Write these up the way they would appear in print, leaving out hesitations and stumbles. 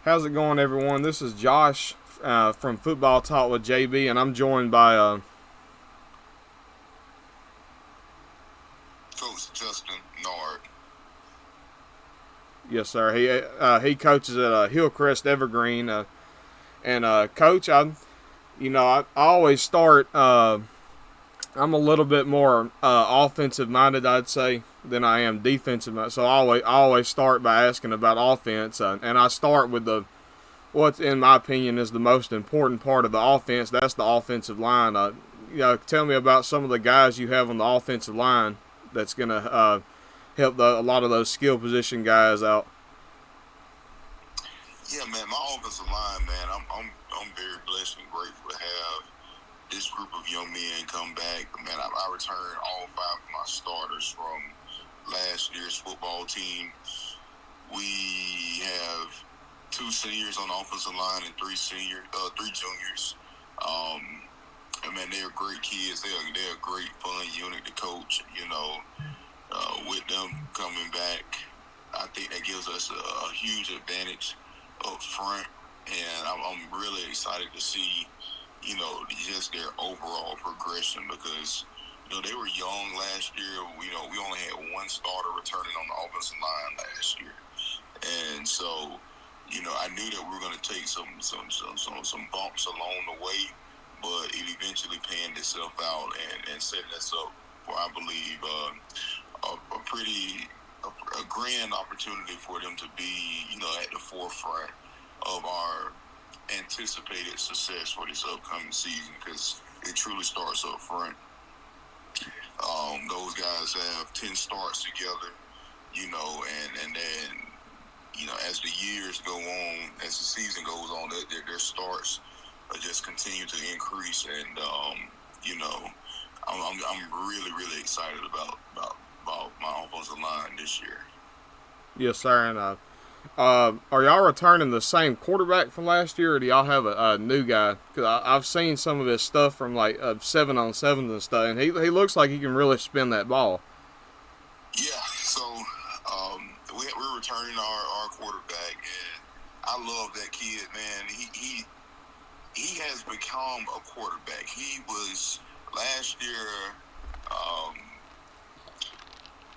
How's it going, everyone? This is Josh from Football Talk with JB, and I'm joined by Coach Justin Nared. yes, sir. He coaches at Hillcrest Evergreen, and Coach, I always start. I'm a little bit more offensive minded, I'd say, than I am defensive. So I always start by asking about offense, and I start with what, in my opinion, is the most important part of the offense. That's the offensive line. Tell me about some of the guys you have on the offensive line that's going to help a lot of those skill position guys out. Yeah, man, my offensive line, man, I'm very blessed and grateful to have this group of young men come back. Man, I returned all five of my starters from last year's football team. We have two seniors on the offensive line and three juniors. And man, they're great kids. They're a great fun unit to coach. With them coming back, I think that gives us a huge advantage up front, and I'm really excited to see, just their overall progression because, they were young last year. We only had one starter returning on the offensive line last year, and so, I knew that we were going to take some bumps along the way, but it eventually panned itself out and setting us up for, I believe, a grand opportunity for them to be, at the forefront of our anticipated success for this upcoming season because it truly starts up front. Those guys have 10 starts together, and then, as the years go on, as the season goes on, their starts just continue to increase, and I'm really really excited about my offensive line this year. Yes, sir. And are y'all returning the same quarterback from last year, or do y'all have a new guy? Because I've seen some of his stuff from like 7-on-7s and stuff, and he looks like he can really spin that ball. Yeah, so we're returning our quarterback, and I love that kid, man. He has become a quarterback. He was last year um,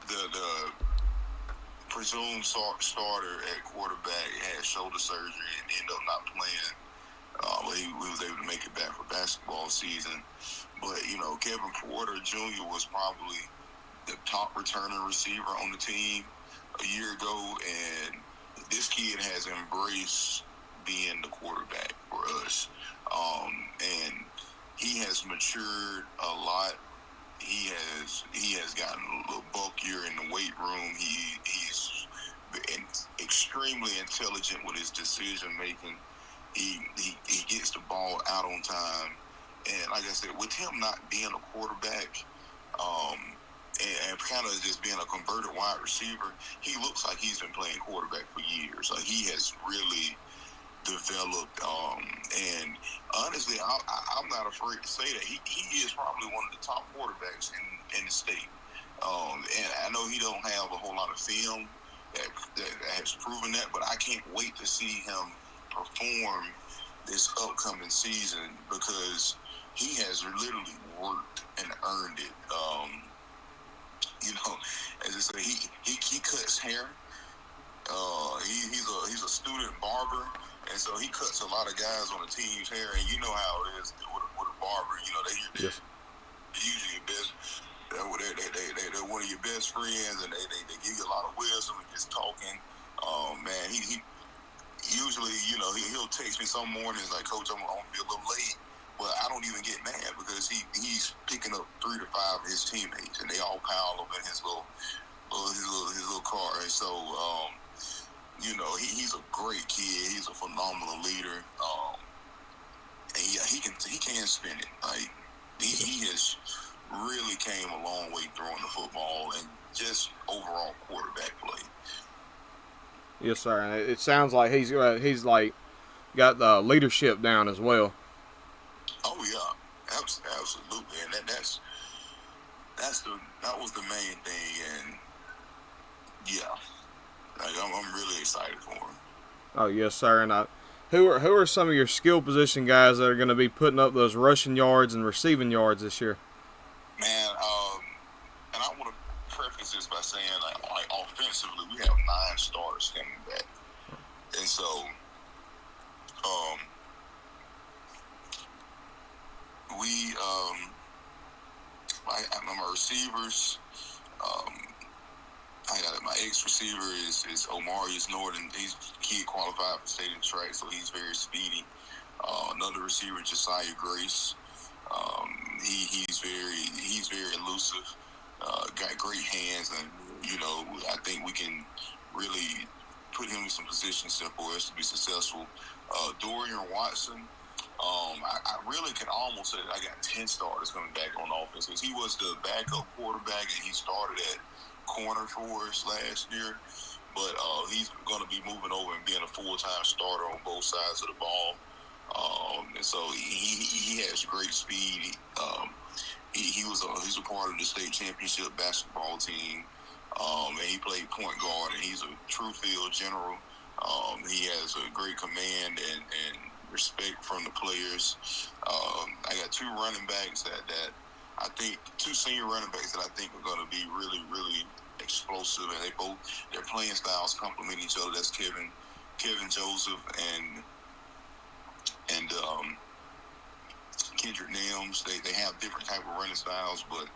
the presumed starter at quarterback had shoulder surgery and ended up not playing. But he was able to make it back for basketball season. But Kevin Porter Jr. was probably the top returning receiver on the team a year ago, and this kid has embraced being the quarterback for us. And he has matured a lot. He has gotten a little bulkier in the weight room. He's extremely intelligent with his decision making. He gets the ball out on time, and like I said, with him not being a quarterback, and kind of just being a converted wide receiver, he looks like he's been playing quarterback for years. Like he has really developed, and honestly, I'm not afraid to say that he is probably one of the top quarterbacks in the state. And I know he don't have a whole lot of film that has proven that, but I can't wait to see him perform this upcoming season because he has literally worked and earned it. As I say, he cuts hair. He's a student barber, and so he cuts a lot of guys on the team's hair. And you know how it is with a barber. Yes. They're usually your best. They're one of your best friends, and they give you a lot of wisdom and just talking. Man, he usually he'll text me some mornings like, Coach, I'm gonna be a little late. But I don't even get mad because he's picking up 3 to 5 of his teammates, and they all pile up in his little car. And so, he's a great kid. He's a phenomenal leader. And yeah, he can spin it. Like he has really came a long way throwing the football and just overall quarterback play. Yes, sir. And it sounds like he's like got the leadership down as well. Oh yeah, absolutely. And that was the main thing. And yeah, like I'm really excited for him. Oh yes, sir. And who are some of your skill position guys that are going to be putting up those rushing yards and receiving yards this year? Man, and I want to preface this by saying, like offensively, we have 9 starters coming back, and so um, we my receivers. Um, I got my ex receiver is Omarius Norton. He's kid qualified for state and track, so he's very speedy. Another receiver, Josiah Grace. He's very elusive. Got great hands, and I think we can really put him in some positions for us to be successful. Dorian Watson. I really can almost say that I got 10 starters coming back on offense because he was the backup quarterback and he started at corner for us last year. But he's going to be moving over and being a full-time starter on both sides of the ball. And so he has great speed. He's a part of the state championship basketball team. And he played point guard, and he's a true field general. He has a great command and respect from the players. I got 2 running backs that I think 2 senior running backs that I think are going to be really, really explosive, and their playing styles complement each other. That's Kevin Joseph and Kendrick Nims. They have different type of running styles, but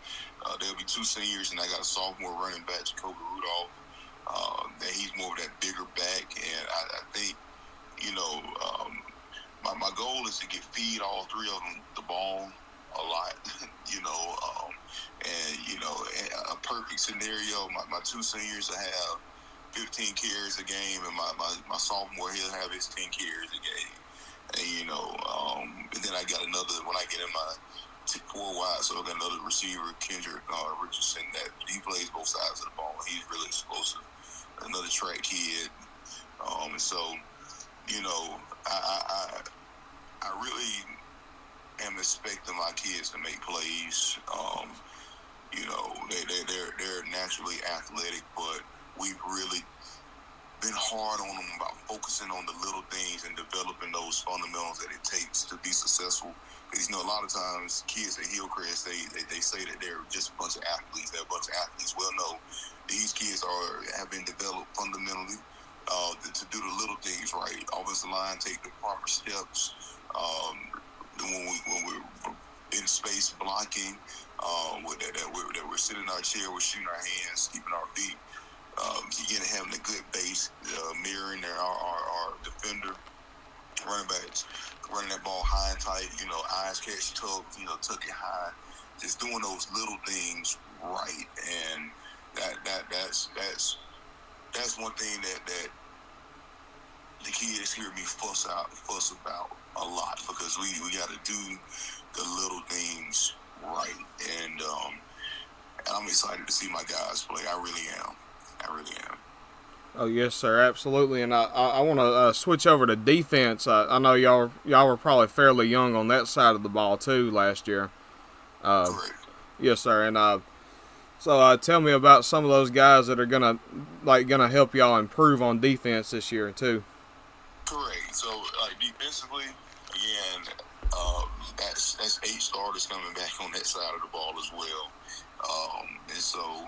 there'll be 2 seniors, and I got a sophomore running back, Jacoby Rudolph. That he's more of that bigger back, and I think my goal is to feed all 3 of them the ball a lot, and a perfect scenario. My 2 seniors will have 15 carries a game, and my sophomore, he'll have his 10 carries a game. And and then I got another when I get in my 4 wide, so I got another receiver, Kendrick Richardson, that he plays both sides of the ball. He's really explosive. Another track kid, and so I really am expecting my kids to make plays. They're naturally athletic, but we've really been hard on them about focusing on the little things and developing those fundamentals that it takes to be successful. Because a lot of times kids at Hillcrest, they say that they're just a bunch of athletes. They're a bunch of athletes. Well, no, these kids have been developed fundamentally to do the little things right. Offensive line take the proper steps. When we're in space blocking, that we're sitting in our chair, we're shooting our hands, keeping our feet. Having a good base, mirroring our defender, running backs, running that ball high and tight, eyes catch tuck it high, just doing those little things right, and that's one thing that the kids hear me fuss about a lot, because we got to do the little things right, and I'm excited to see my guys play. I really am. Oh yes, sir, absolutely. And I want to switch over to defense. I know y'all were probably fairly young on that side of the ball too last year. Correct. Yes, sir. And so tell me about some of those guys that are gonna help y'all improve on defense this year too. Correct. So defensively, again, that's 8 starters coming back on that side of the ball as well. And so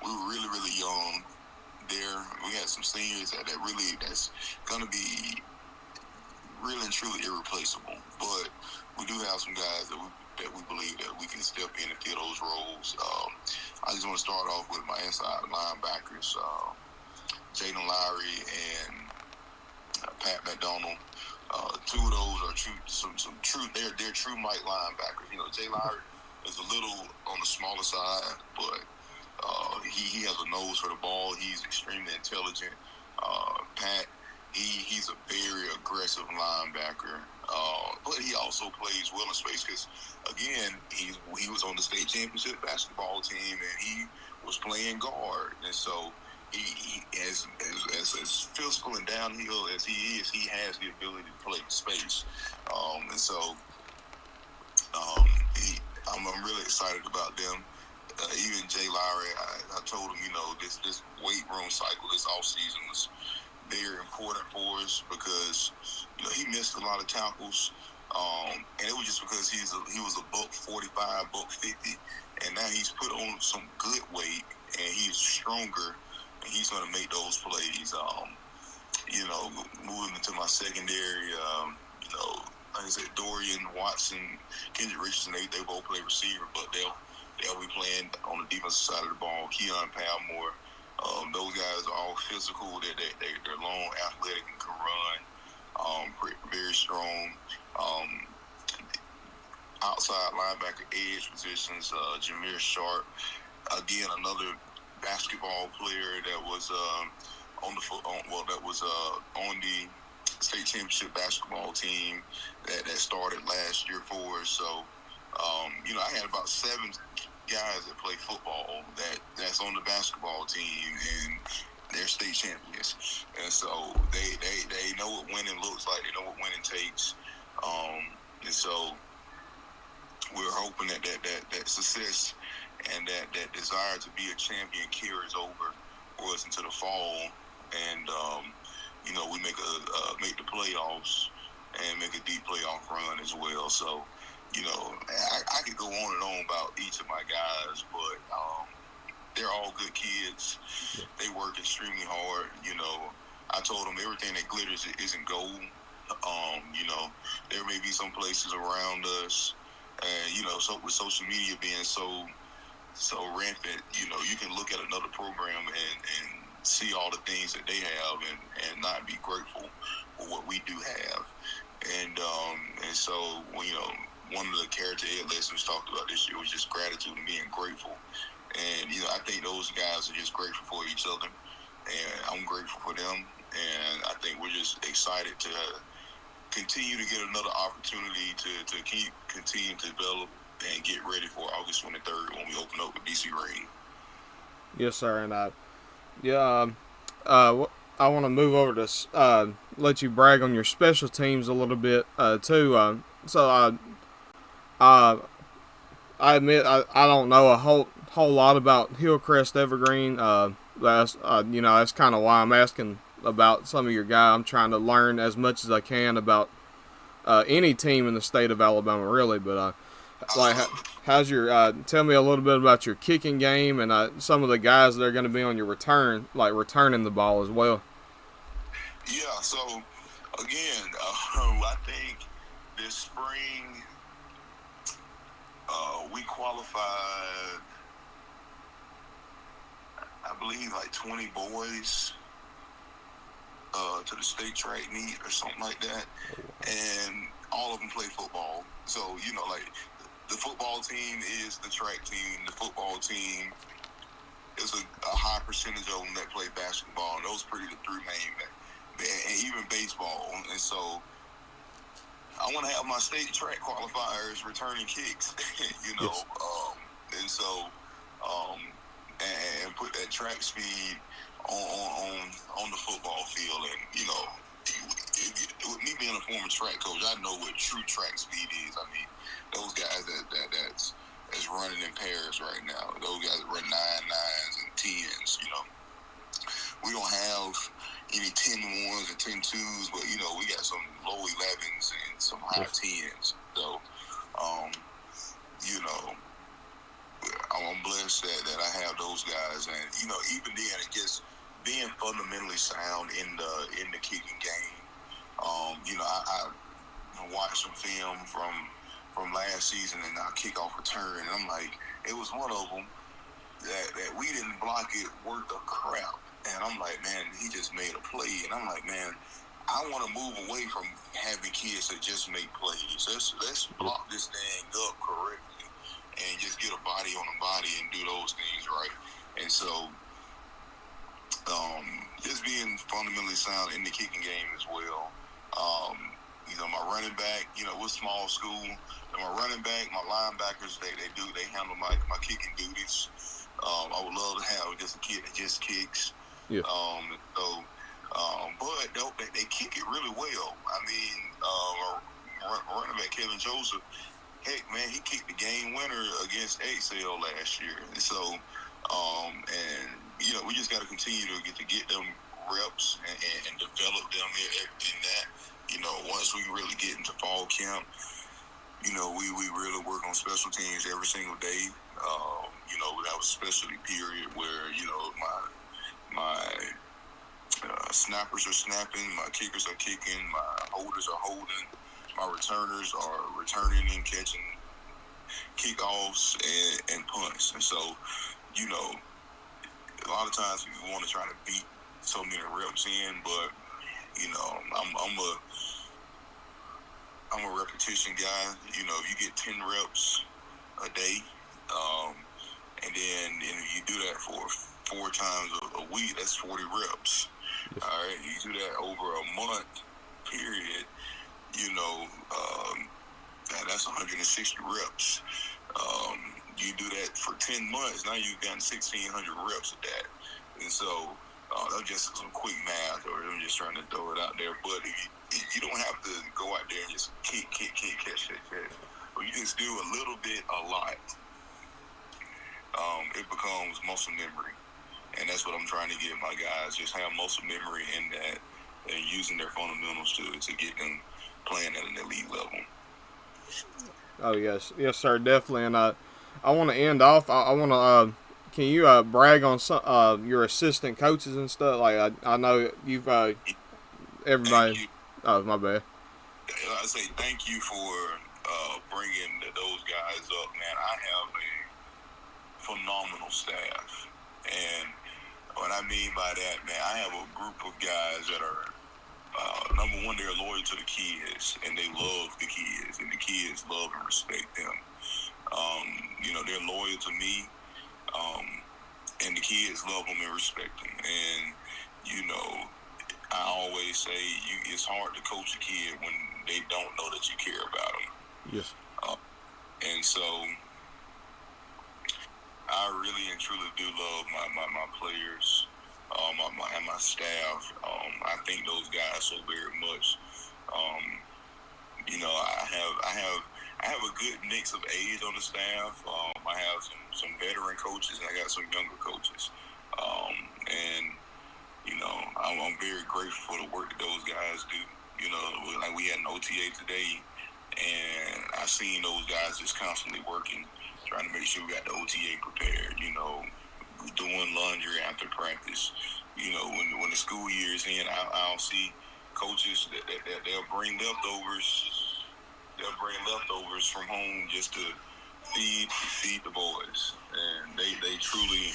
we were really, really young there. We had some seniors that's gonna be really and truly irreplaceable. But we do have some guys that we believe that we can step in and fill those roles. I just want to start off with my inside linebackers, Jaden Lowry and Pat McDonald. 2 of those are true. They're true Mike linebackers. Jay Lowry is a little on the smaller side, but he has a nose for the ball. He's extremely intelligent. Pat, he's a very aggressive linebacker, but he also plays well in space because, again, he was on the state championship basketball team and he was playing guard, and so he as physical and downhill as he is, he has the ability to play in space, and so I'm really excited about them. Even Jay Lowry, I told him, this weight room cycle this off season was very important for us because he missed a lot of tackles, and it was just because he was a buck 45, buck 50, and now he's put on some good weight and he's stronger and he's going to make those plays. Moving into my secondary, like I said, Dorian Watson, Kendrick Richardson, they both play receiver, but they'll be playing on the defensive side of the ball. Keon Palmore. Those guys are all physical. They're long, athletic, and can run. Very strong. Outside linebacker, edge positions. Jameer Sharp, again another basketball player that was on the state championship basketball team that started last year for us. So, I had about 7 guys that play football that's on the basketball team, and they're state champions. And so they know what winning looks like. They know what winning takes. And so we're hoping that success and that desire to be a champion carries over for us into the fall, and we make the playoffs and make a deep playoff run as well. So, I could go on and on about each of my guys, but they're all good kids. They work extremely hard. I told them everything that glitters isn't gold. There may be some places around us, and so with social media being so rampant, you can look at another program and see all the things that they have and not be grateful for what we do have. And so one of the character ed lessons talked about this year was just gratitude and being grateful. And I think those guys are just grateful for each other, and I'm grateful for them. And I think we're just excited to continue to get another opportunity to continue to develop and get ready for August 23rd when we open up with DC Reign. Yes, sir. And I want to move over to let you brag on your special teams a little bit too. I admit I don't know a whole lot about Hillcrest Evergreen. That's kind of why I'm asking about some of your guys. I'm trying to learn as much as I can about any team in the state of Alabama, really. But how's your? Tell me a little bit about your kicking game and some of the guys that are going to be on your returning the ball as well. Yeah. So again, I think this spring we qualified, I believe, like 20 boys to the state track meet or something like that, and all of them play football. So like the football team is the track team. The football team is a high percentage of them that play basketball, and those are pretty the 3 main, and even baseball. And so I want to have my state track qualifiers returning kicks, Yes. And so and put that track speed on the football field. And with me being a former track coach, I know what true track speed is. I mean, those guys that's running in pairs right now. Those guys that run 9.9s and 10s. We don't have any 10.1s and 10.2s, but we got some low 11s and some high 10s. So, I'm blessed that I have those guys, and even then, it just being fundamentally sound in the kicking game. I watched some film from last season and our kickoff return, and I'm like, it was one of them that we didn't block it worth a crap, and I'm like, man, he just made a play, and I'm like, man, I want to move away from having kids that just make plays. Let's block this thing up correctly and just get a body on a body and do those things right. And so just being fundamentally sound in the kicking game as well. My running back, we're small school. And my running back, my linebackers, they handle my kicking duties. I would love to have just a kid that just kicks. Yeah. But they kick it really well. I mean, running back Kevin Joseph, heck, man, he kicked the game winner against Excel last year. And so, we just got to continue to get them reps and develop them in that. Once we really get into fall camp, we really work on special teams every single day. We have a specialty period where, my snappers are snapping, my kickers are kicking, my holders are holding, my returners are returning and catching kickoffs and punts. And so, a lot of times we want to try to beat so many reps in, but I'm a repetition guy. If you get 10 reps a day, and then you do that for 4 times a week, that's 40 reps. All right, you do that over a month period, that's 160 reps. You do that for 10 months, now you've gotten 1,600 reps of that. And so that's just some quick math, or I'm just trying to throw it out there. But you don't have to go out there and just kick, catch. But you just do a little bit, a lot. It becomes muscle memory. And that's what I'm trying to get my guys, just have muscle memory in that and using their fundamentals to get them playing at an elite level. Oh, yes, sir, definitely. And I want to end off. I want to. Can you brag on some your assistant coaches and stuff? Like I know you've everybody. Oh, my bad. I say thank you for bringing those guys up, man. I have a phenomenal staff, and what I mean by that, man, I have a group of guys that are number one, they're loyal to the kids, and they love the kids, and the kids love and respect them. They're loyal to me, and the kids love them and respect them. And, I always say it's hard to coach a kid when they don't know that you care about them. Yes. And so I really and truly do love my players, and my staff. I thank those guys so very much. I have a good mix of age on the staff. I have some veteran coaches, and I got some younger coaches. I'm very grateful for the work that those guys do. Like we had an OTA today, and I seen those guys just constantly working, trying to make sure we got the OTA prepared. Doing laundry after practice. When the school year is in, I'll see coaches that they'll bring leftovers. They'll bring leftovers from home just to feed the boys, and they truly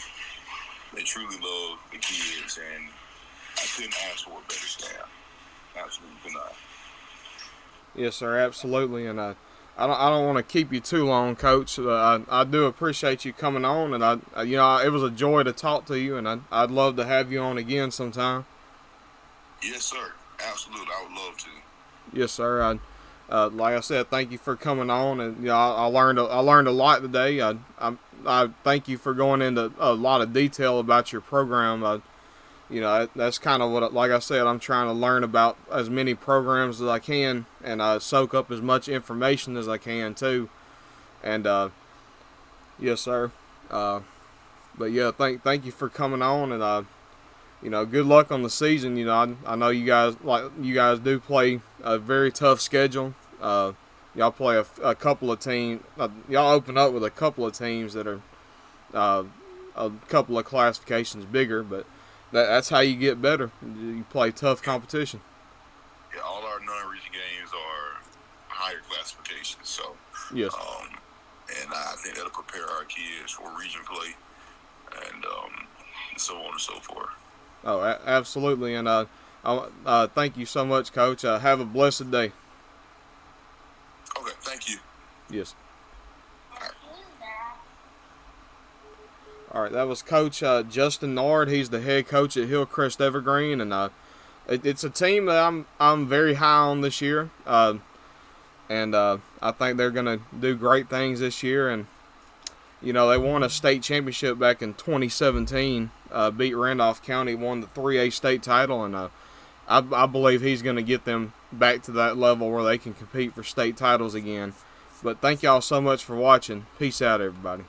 love the kids, and I couldn't ask for a better staff. Absolutely could not. Yes, sir, absolutely, and I don't want to keep you too long, Coach. I do appreciate you coming on, and it was a joy to talk to you, and I'd love to have you on again sometime. Yes, sir. Absolutely, I would love to. Yes, sir. Like I said, thank you for coming on, and I learned a lot today. I thank you for going into a lot of detail about your program. That's kind of what, like I said, I'm trying to learn about as many programs as I can, and soak up as much information as I can too. And yes, sir. But yeah, thank you for coming on, and good luck on the season. I know you guys do play a very tough schedule. Y'all play a couple of teams. Y'all open up with a couple of teams that are a couple of classifications bigger, but that's how you get better. You play tough competition. Yeah, all our non-region games are higher classifications. So yes. And I think that'll prepare our kids for region play, and so on and so forth. Oh, absolutely, and thank you so much, Coach. Have a blessed day. Okay, thank you. Yes. All right, that was Coach Justin Nared. He's the head coach at Hillcrest Evergreen, and it's a team that I'm very high on this year, and I think they're going to do great things this year. And they won a state championship back in 2017. Beat Randolph County, won the 3A state title, and I believe he's going to get them back to that level where they can compete for state titles again. But thank y'all so much for watching. Peace out, everybody.